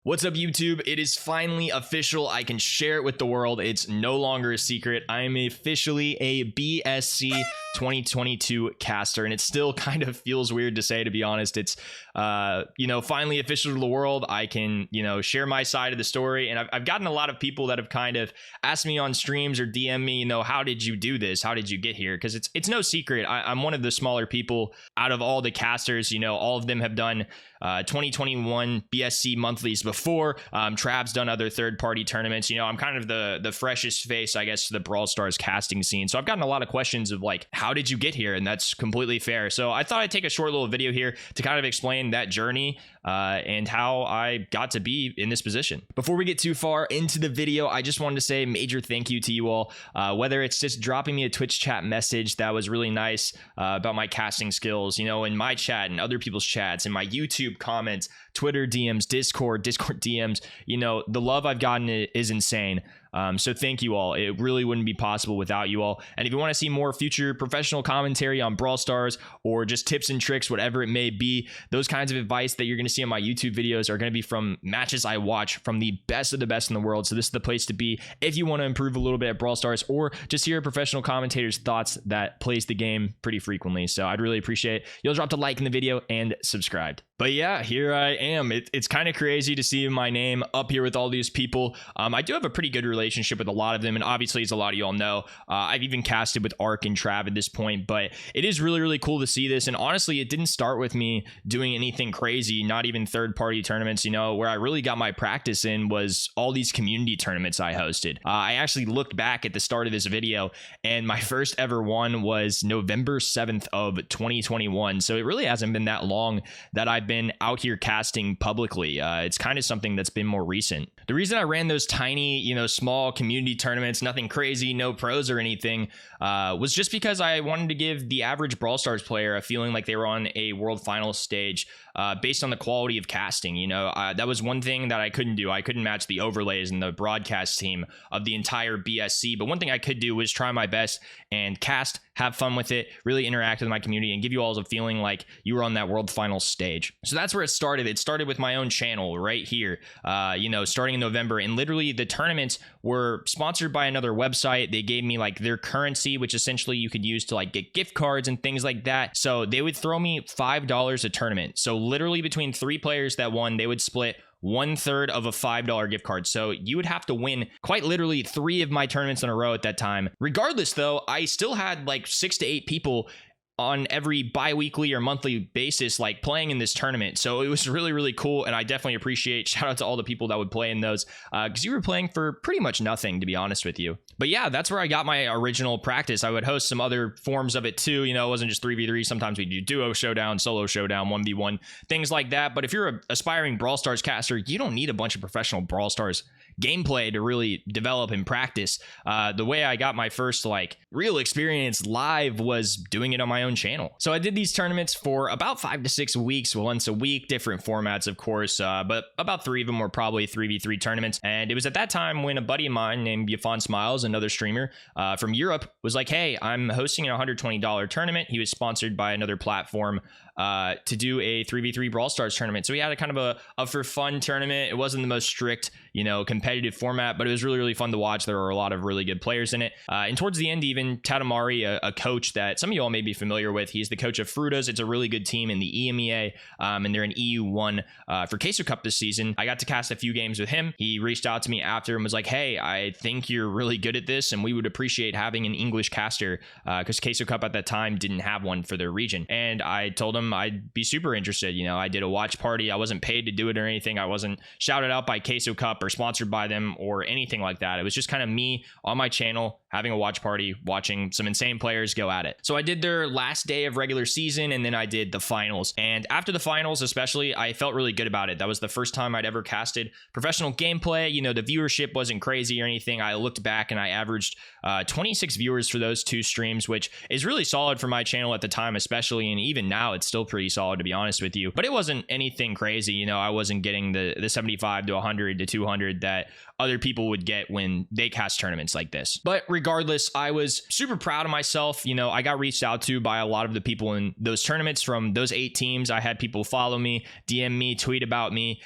What's up, YouTube? It is finally official. I can share it with the world. It's no longer a secret. I am officially a BSC 2022 caster, and it still kind of feels weird to say, to be honest. It's finally official to the world. I can share my side of the story, and I've gotten a lot of people that have kind of asked me on streams or DM me, how did you do this? How did you get here? Because it's no secret. I'm one of the smaller people out of all the casters. All of them have done 2021 BSC monthlies before. Trav's done other third-party tournaments. I'm kind of the freshest face, I guess, to the Brawl Stars casting scene. So I've gotten a lot of questions of like, how did you get here? And that's completely fair. So I thought I'd take a short little video here to kind of explain that journey and how I got to be in this position. Before we get too far into the video, I just wanted to say a major thank you to you all. Whether it's just dropping me a Twitch chat message that was really nice about my casting skills, in my chat and other people's chats, and my YouTube comments, Twitter DMs, Discord DMs, the love I've gotten is insane. So thank you all. It really wouldn't be possible without you all. And if you want to see more future professional commentary on Brawl Stars or just tips and tricks, whatever it may be, those kinds of advice that you're going to see on my YouTube videos are going to be from matches I watch from the best of the best in the world. So this is the place to be if you want to improve a little bit at Brawl Stars or just hear a professional commentator's thoughts that plays the game pretty frequently. So I'd really appreciate it. You'll drop a like in the video and subscribed. But yeah, here I am. It's kind of crazy to see my name up here with all these people. I do have a pretty good relationship with a lot of them, and obviously, as a lot of y'all know, I've even casted with Ark and Trav at this point, but it is really, really cool to see this. And honestly, it didn't start with me doing anything crazy, not even third-party tournaments. Where I really got my practice in was all these community tournaments I hosted. I actually looked back at the start of this video, and my first ever one was November 7th of 2021. So it really hasn't been that long that I've been out here casting publicly. It's kind of something that's been more recent. The reason I ran those tiny, small community tournaments, nothing crazy, no pros or anything, was just because I wanted to give the average Brawl Stars player a feeling like they were on a world finals stage based on the quality of casting. That was one thing that I couldn't do. I couldn't match the overlays and the broadcast team of the entire BSC, but one thing I could do was try my best and cast, have fun with it, really interact with my community, and give you all a feeling like you were on that world finals stage. So that's where it started. It started with my own channel right here, starting in November, and literally the tournaments were sponsored by another website. They gave me like their currency, which essentially you could use to like get gift cards and things like that. So they would throw me $5 a tournament. So literally between 3 players that won, they would split 1/3 of a $5 gift card. So you would have to win quite literally 3 of my tournaments in a row at that time. Regardless though, I still had like 6 to 8 people on every bi-weekly or monthly basis like playing in this tournament. So it was really, really cool, and I definitely appreciate, shout out to all the people that would play in those, because you were playing for pretty much nothing, to be honest with you. But yeah, that's where I got my original practice. I would host some other forms of it too. It wasn't just 3v3. Sometimes we do duo showdown, solo showdown, 1v1, things like that. But if you're an aspiring Brawl Stars caster, you don't need a bunch of professional Brawl Stars gameplay to really develop and practice. The way I got my first like real experience live was doing it on my own channel. So I did these tournaments for about 5 to 6 weeks, once a week, different formats, of course, but about 3 of them were probably 3v3 tournaments. And it was at that time when a buddy of mine named Yafan Smiles, another streamer from Europe, was like, hey, I'm hosting a $120 tournament. He was sponsored by another platform to do a 3v3 Brawl Stars tournament. So we had a kind of a for fun tournament. It wasn't the most strict, competitive format, but it was really, really fun to watch. There were a lot of really good players in it. And towards the end, even Tadamari, a coach that some of you all may be familiar with, he's the coach of Frutas. It's a really good team in the EMEA, and they're in EU1 for Queso Cup this season. I got to cast a few games with him. He reached out to me after and was like, hey, I think you're really good at this, and we would appreciate having an English caster, because Queso Cup at that time didn't have one for their region. And I told him I'd be super interested. I did a watch party. I wasn't paid to do it or anything. I wasn't shouted out by Queso Cup or sponsored by them or anything like that. It was just kind of me on my channel having a watch party, watching some insane players go at it. So I did their last day of regular season, and then I did the finals. And after the finals, especially, I felt really good about it. That was the first time I'd ever casted professional gameplay. The viewership wasn't crazy or anything. I looked back and I averaged 26 viewers for those 2 streams, which is really solid for my channel at the time, especially. And even now, it's still pretty solid, to be honest with you. But it wasn't anything crazy. I wasn't getting the 75 to 100 to 200 that other people would get when they cast tournaments like this. But regardless, I was super proud of myself. You know, I got reached out to by a lot of the people in those tournaments from those 8 teams. I had people follow me, DM me, tweet about me,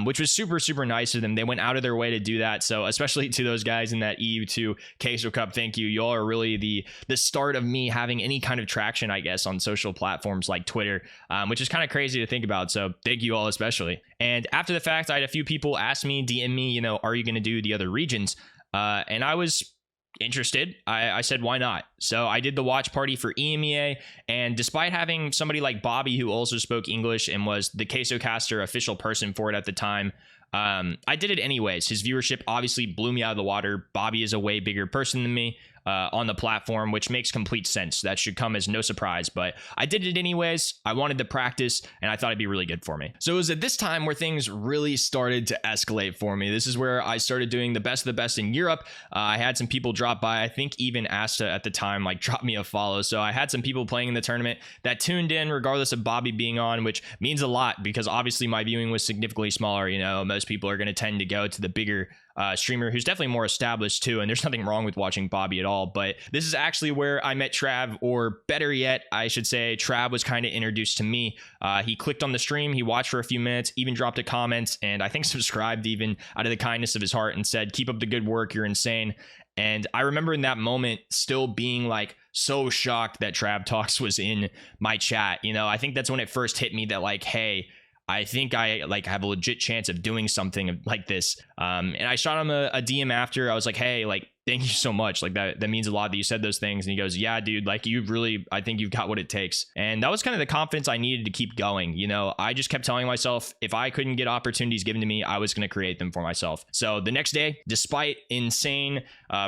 which was super, super nice of them. They went out of their way to do that. So especially to those guys in that EU2 Queso Cup, thank you. Y'all are really the start of me having any kind of traction, I guess, on social platforms like Twitter, which is kind of crazy to think about. So thank you all especially. And after the fact, I had a few people ask me, DM me, you know, are you going to do the other regions? And I was interested. I said, why not? So I did the watch party for EMEA, and despite having somebody like Bobby who also spoke English and was the Queso Caster official person for it at the time, I did it anyways. His viewership obviously blew me out of the water. Bobby is a way bigger person than me on the platform, which makes complete sense. That should come as no surprise, but I did it anyways. I wanted to practice, and I thought it'd be really good for me. So it was at this time where things really started to escalate for me. This is where I started doing the best of the best in Europe. I had some people drop by. I think even Asta at the time like dropped me a follow. So I had some people playing in the tournament that tuned in regardless of Bobby being on, which means a lot because obviously my viewing was significantly smaller. You know, most people are going to tend to go to the bigger streamer who's definitely more established too, and there's nothing wrong with watching Bobby at all, but this is actually where I met Trav, or better yet, I should say Trav was kind of introduced to me. He clicked on the stream, he watched for a few minutes, even dropped a comment, and I think subscribed even out of the kindness of his heart and said, keep up the good work, you're insane. And I remember in that moment still being like so shocked that Trav Talks was in my chat. You know, I think that's when it first hit me that like, hey, I think I like have a legit chance of doing something like this. And I shot him a DM after. I was like, hey, like, thank you so much. Like that means a lot that you said those things. And he goes, yeah, dude, like you've really, I think you've got what it takes. And that was kind of the confidence I needed to keep going. You know, I just kept telling myself, if I couldn't get opportunities given to me, I was going to create them for myself. So the next day, despite insane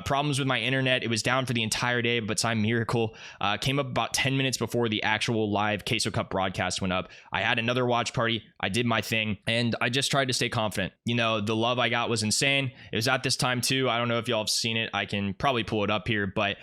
problems with my internet, it was down for the entire day, but some miracle came up about 10 minutes before the actual live Queso Cup broadcast went up. I had another watch party. I did my thing, and I just tried to stay confident. You know, the love I got was insane. It was at this time too. I don't know if y'all have seen it. I can probably pull it up here, but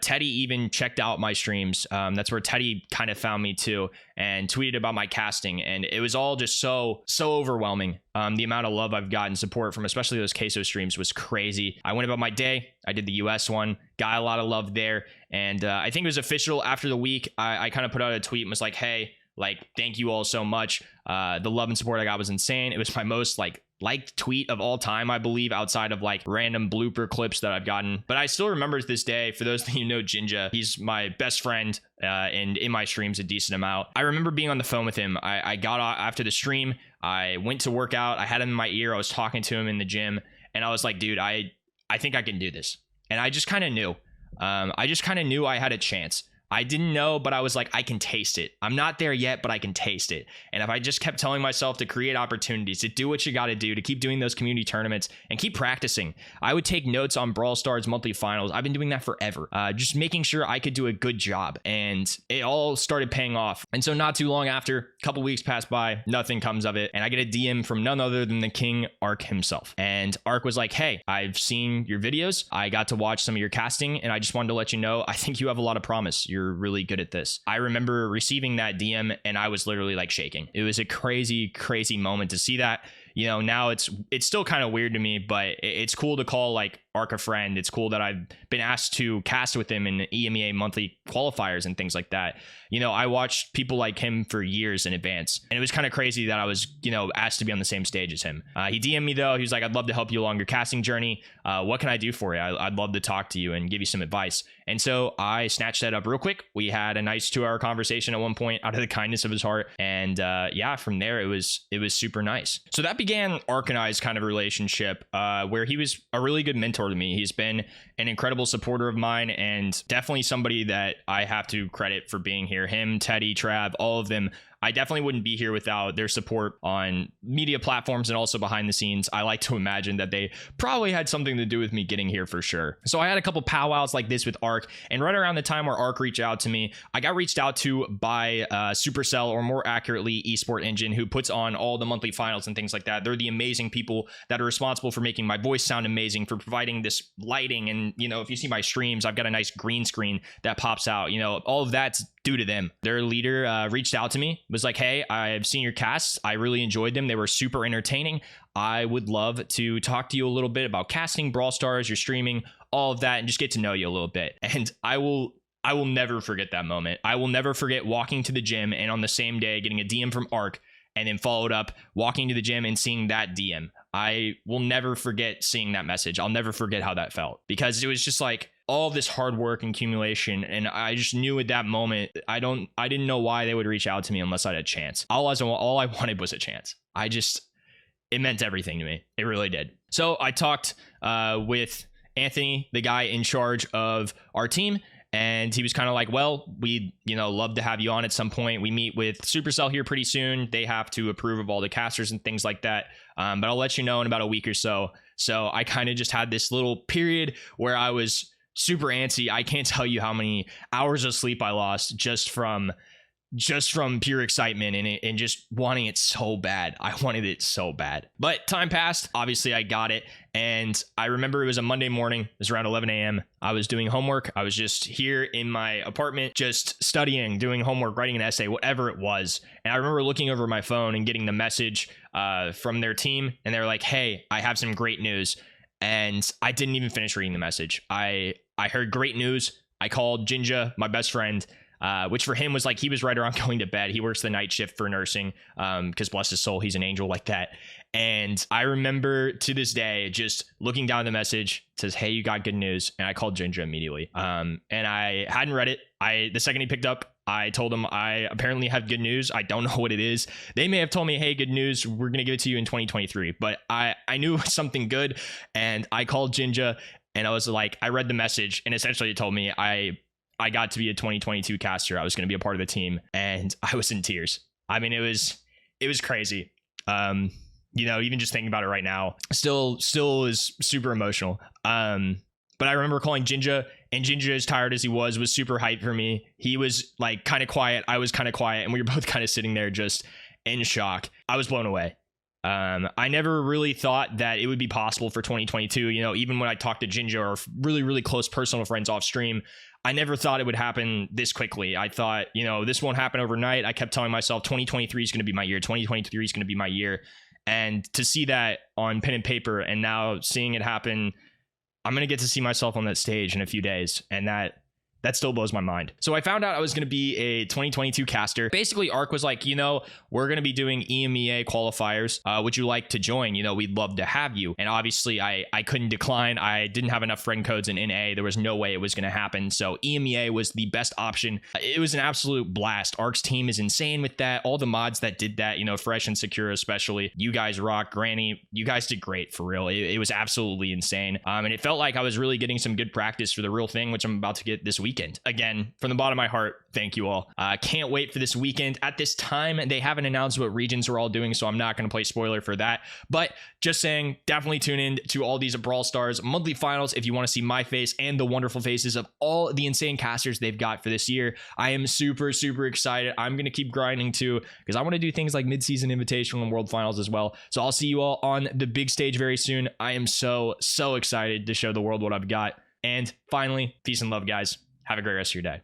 Teddy even checked out my streams. That's where Teddy kind of found me too, and tweeted about my casting, and it was all just so overwhelming. The amount of love I've gotten, support from especially those Queso streams was crazy. I went about my day. I did the US one, got a lot of love there, and I think it was official after the week. I kind of put out a tweet and was like, hey, like, thank you all so much. The love and support I got was insane. It was my most liked tweet of all time, I believe, outside of like random blooper clips that I've gotten. But I still remember to this day, for those of you who know Jinja, he's my best friend and in my streams a decent amount. I remember being on the phone with him. I got off after the stream. I went to work out. I had him in my ear. I was talking to him in the gym, and I was like, dude, I think I can do this. And I just kind of knew. I had a chance. I didn't know, but I was like, I can taste it. I'm not there yet, but I can taste it. And if I just kept telling myself to create opportunities, to do what you got to do, to keep doing those community tournaments and keep practicing. I would take notes on Brawl Stars monthly finals. I've been doing that forever. Just making sure I could do a good job. And it all started paying off. And so not too long after, a couple weeks passed by, nothing comes of it. And I get a DM from none other than the King Ark himself. And Ark was like, hey, I've seen your videos. I got to watch some of your casting, and I just wanted to let you know, I think you have a lot of promise. You're really good at this. I remember receiving that DM, and I was literally like shaking. It was a crazy moment to see that. You know, now it's still kind of weird to me, but it's cool to call like Ark a friend. It's cool that I've been asked to cast with him in EMEA monthly qualifiers and things like that. You know, I watched people like him for years in advance, and it was kind of crazy that I was, you know, asked to be on the same stage as him. He DM'd me though. He was like, I'd love to help you along your casting journey. What can I do for you? I'd love to talk to you and give you some advice. And so I snatched that up real quick. We had a nice 2-hour conversation at one point out of the kindness of his heart. And yeah, from there, it was super nice. So that began Ark and I's kind of relationship where he was a really good mentor to me. He's been an incredible supporter of mine, and definitely somebody that I have to credit for being here. Him, Teddy, Trav, all of them. I definitely wouldn't be here without their support on media platforms and also behind the scenes. I like to imagine that they probably had something to do with me getting here for sure. So I had a couple powwows like this with Ark, and right around the time where Ark reached out to me, I got reached out to by Supercell, or more accurately Esport Engine, who puts on all the monthly finals and things like that. They're the amazing people that are responsible for making my voice sound amazing, for providing this lighting. And, you know, if you see my streams, I've got a nice green screen that pops out. You know, all of that's due to them. Their leader reached out to me, was like, hey, I've seen your casts. I really enjoyed them. They were super entertaining. I would love to talk to you a little bit about casting Brawl Stars, your streaming, all of that, and just get to know you a little bit. And I will never forget that moment. I will never forget walking to the gym and on the same day getting a DM from Ark, and then followed up walking to the gym and seeing that DM. I will never forget seeing that message. I'll never forget how that felt, because it was just like all this hard work and accumulation. And I just knew at that moment, I didn't know why they would reach out to me unless I had a chance. All I wanted was a chance. It meant everything to me. It really did. So I talked with Anthony, the guy in charge of our team, and he was kind of like, well, we'd, love to have you on at some point. We meet with Supercell here pretty soon. They have to approve of all the casters and things like that. But I'll let you know in about a week or so. So I kind of just had this little period where I was super antsy. I can't tell you how many hours of sleep I lost just from pure excitement and just wanting it so bad. I wanted it so bad. But time passed. Obviously, I got it. And I remember it was a Monday morning. It was around 11 a.m. I was doing homework. I was just here in my apartment, just studying, doing homework, writing an essay, whatever it was. And I remember looking over my phone and getting the message from their team. And they're like, hey, I have some great news. And I didn't even finish reading the message. I heard great news. I called Jinja, my best friend, which for him was like, he was right around going to bed. He works the night shift for nursing, because bless his soul, he's an angel like that. And I remember to this day just looking down the message, it says, hey, you got good news. And I called Jinja immediately. And I hadn't read it. The second he picked up, I told him I apparently have good news. I don't know what it is. They may have told me, hey, good news, we're going to give it to you in 2023. But I knew it was something good. And I called Jinja and I was like, I read the message, and essentially it told me I got to be a 2022 caster. I was going to be a part of the team, and I was in tears. I mean, it was crazy. Even just thinking about it right now, still is super emotional. But I remember calling Jinja, and Jinja, as tired as he was super hyped for me. He was like kind of quiet. I was kind of quiet, and we were both kind of sitting there just in shock. I was blown away. I never really thought that it would be possible for 2022. Even when I talked to Jinja or really, really close personal friends off stream, I never thought it would happen this quickly. I thought, this won't happen overnight. I kept telling myself 2023 is going to be my year. 2023 is going to be my year. And to see that on pen and paper, and now seeing it happen, I'm going to get to see myself on that stage in a few days. And that still blows my mind. So I found out I was going to be a 2022 caster. Basically, Ark was like, we're going to be doing EMEA qualifiers. Would you like to join? We'd love to have you. And obviously, I couldn't decline. I didn't have enough friend codes in NA. There was no way it was going to happen. So EMEA was the best option. It was an absolute blast. Ark's team is insane with that. All the mods that did that, Fresh and Secure especially. You guys rock. Granny, you guys did great for real. It was absolutely insane. And it felt like I was really getting some good practice for the real thing, which I'm about to get this weekend. Again, from the bottom of my heart, thank you all. Can't wait for this weekend. At this time, they haven't announced what regions we're all doing, so I'm not going to play spoiler for that. But just saying, definitely tune in to all these Brawl Stars monthly finals if you want to see my face and the wonderful faces of all the insane casters they've got for this year. I am super, super excited. I'm going to keep grinding too, because I want to do things like mid-season invitational and world finals as well. So I'll see you all on the big stage very soon. I am so, so excited to show the world what I've got. And finally, peace and love, guys. Have a great rest of your day.